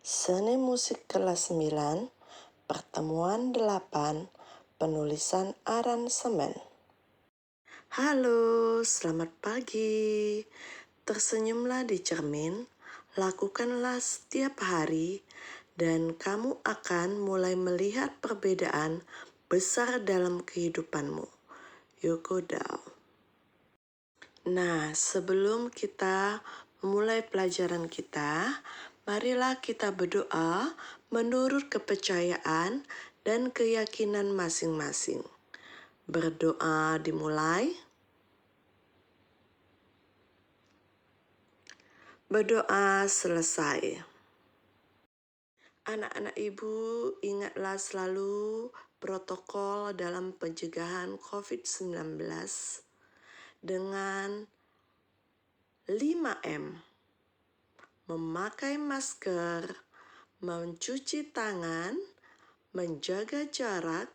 Seni musik kelas 9, pertemuan 8, penulisan aransemen. Halo, selamat pagi. Tersenyumlah di cermin, lakukanlah setiap hari, dan kamu akan mulai melihat perbedaan besar dalam kehidupanmu. Yoko Dao. Nah, sebelum kita memulai pelajaran kita, marilah kita berdoa menurut kepercayaan dan keyakinan masing-masing. Berdoa dimulai. Berdoa selesai. Anak-anak ibu, ingatlah selalu protokol dalam pencegahan COVID-19 dengan 5M. Memakai masker, mencuci tangan, menjaga jarak,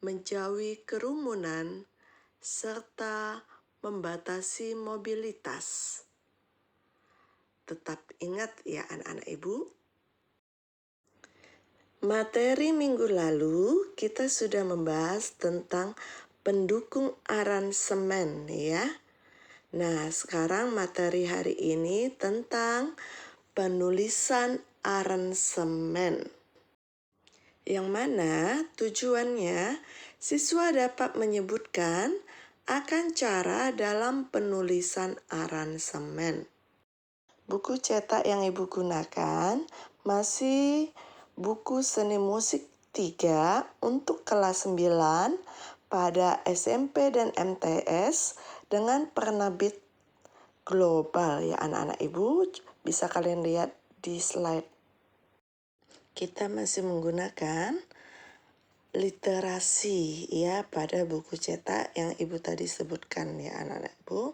menjauhi kerumunan, serta membatasi mobilitas. Tetap ingat ya anak-anak ibu. Materi minggu lalu kita sudah membahas tentang pendukung aransemen ya. Nah, sekarang materi hari ini tentang penulisan aransemen. Yang mana tujuannya siswa dapat menyebutkan akan cara dalam penulisan aransemen. Buku cetak yang ibu gunakan masih buku seni musik 3 untuk kelas 9 pada SMP dan MTS dengan penerbit global ya anak-anak ibu. Bisa kalian lihat di slide. Kita masih menggunakan literasi ya pada buku cetak yang ibu tadi sebutkan ya anak-anak ibu.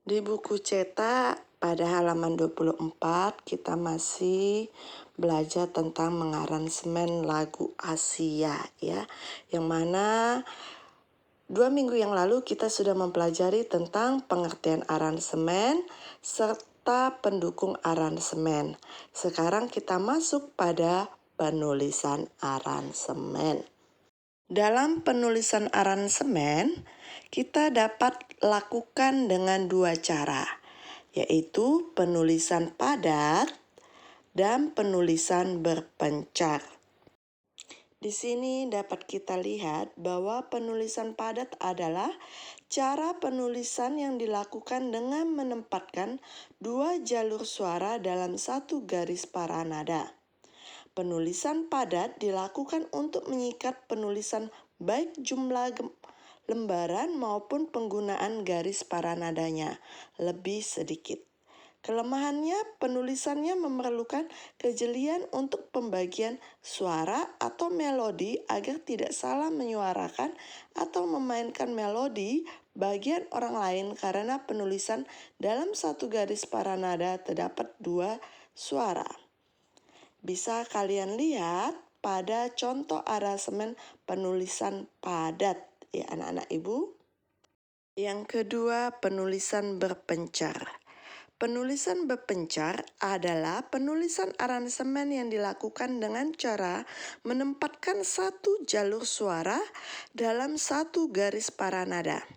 Di buku cetak pada halaman 24 kita masih belajar tentang mengaransemen lagu Asia ya. Yang mana 2 minggu yang lalu kita sudah mempelajari tentang pengertian aransemen serta pendukung aransemen. Sekarang kita masuk pada penulisan aransemen. Dalam penulisan aransemen, kita dapat lakukan dengan 2 cara, yaitu penulisan padat dan penulisan berpencar. Di sini dapat kita lihat bahwa penulisan padat adalah cara penulisan yang dilakukan dengan menempatkan 2 jalur suara dalam 1 garis paranada. Penulisan padat dilakukan untuk menyikat penulisan baik jumlah lembaran maupun penggunaan garis paranadanya lebih sedikit. Kelemahannya, penulisannya memerlukan kejelian untuk pembagian suara atau melodi agar tidak salah menyuarakan atau memainkan melodi bagian orang lain karena penulisan dalam 1 garis paranada terdapat 2 suara. Bisa kalian lihat pada contoh aransemen penulisan padat ya anak-anak ibu. Yang kedua, penulisan berpencar. Penulisan berpencar adalah penulisan aransemen yang dilakukan dengan cara menempatkan 1 jalur suara dalam 1 garis paranada.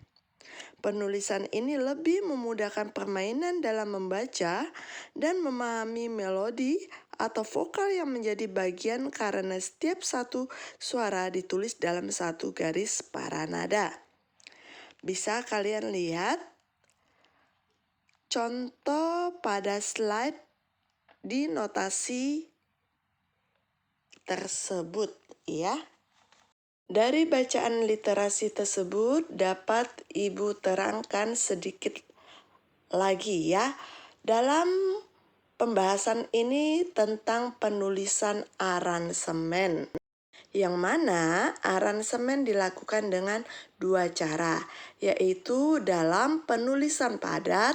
Penulisan ini lebih memudahkan permainan dalam membaca dan memahami melodi atau vokal yang menjadi bagian karena setiap 1 suara ditulis dalam 1 garis paranada. Bisa kalian lihat contoh pada slide di notasi tersebut ya. Dari bacaan literasi tersebut dapat ibu terangkan sedikit lagi ya. Dalam pembahasan ini tentang penulisan aransemen. Yang mana aransemen dilakukan dengan 2 cara, yaitu dalam penulisan padat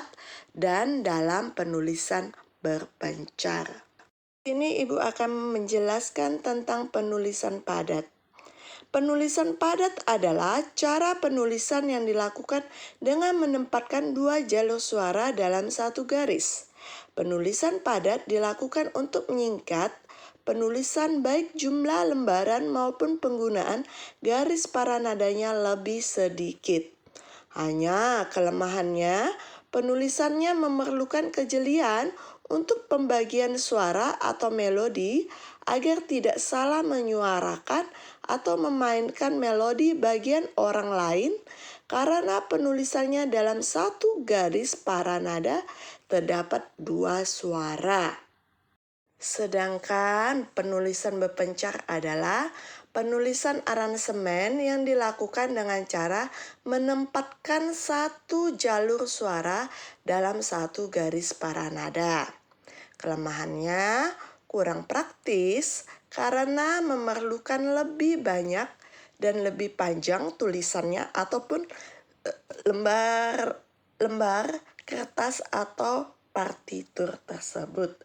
dan dalam penulisan berpencar. Ini ibu akan menjelaskan tentang penulisan padat. Penulisan padat adalah cara penulisan yang dilakukan dengan menempatkan 2 jalur suara dalam 1 garis. Penulisan padat dilakukan untuk menyingkat penulisan baik jumlah lembaran maupun penggunaan garis para nadanya lebih sedikit. Hanya kelemahannya, penulisannya memerlukan kejelian untuk pembagian suara atau melodi agar tidak salah menyuarakan atau memainkan melodi bagian orang lain karena penulisannya dalam satu garis para nada terdapat dua suara. Sedangkan penulisan berpencar adalah penulisan aransemen yang dilakukan dengan cara menempatkan satu jalur suara dalam satu garis para nada. Kelemahannya kurang praktis karena memerlukan lebih banyak dan lebih panjang tulisannya ataupun lembar kertas atau partitur tersebut.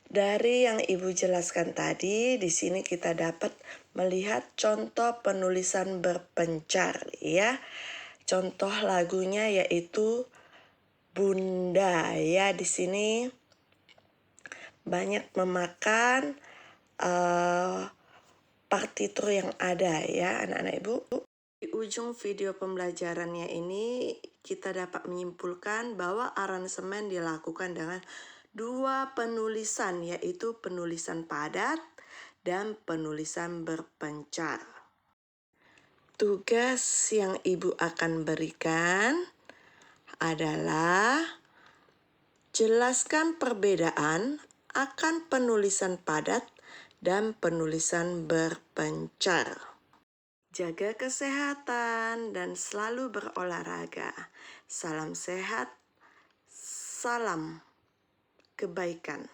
Dari yang Ibu jelaskan tadi, di sini kita dapat melihat contoh penulisan berpencar ya. Contoh lagunya yaitu Bunda ya. Di sini banyak memakan partitur yang ada ya anak-anak Ibu. Di ujung video pembelajarannya ini kita dapat menyimpulkan bahwa aransemen dilakukan dengan dua penulisan, yaitu penulisan padat dan penulisan berpencar. Tugas yang Ibu akan berikan adalah jelaskan perbedaan akan penulisan padat dan penulisan berpencar. Jaga kesehatan dan selalu berolahraga. Salam sehat, salam kebaikan.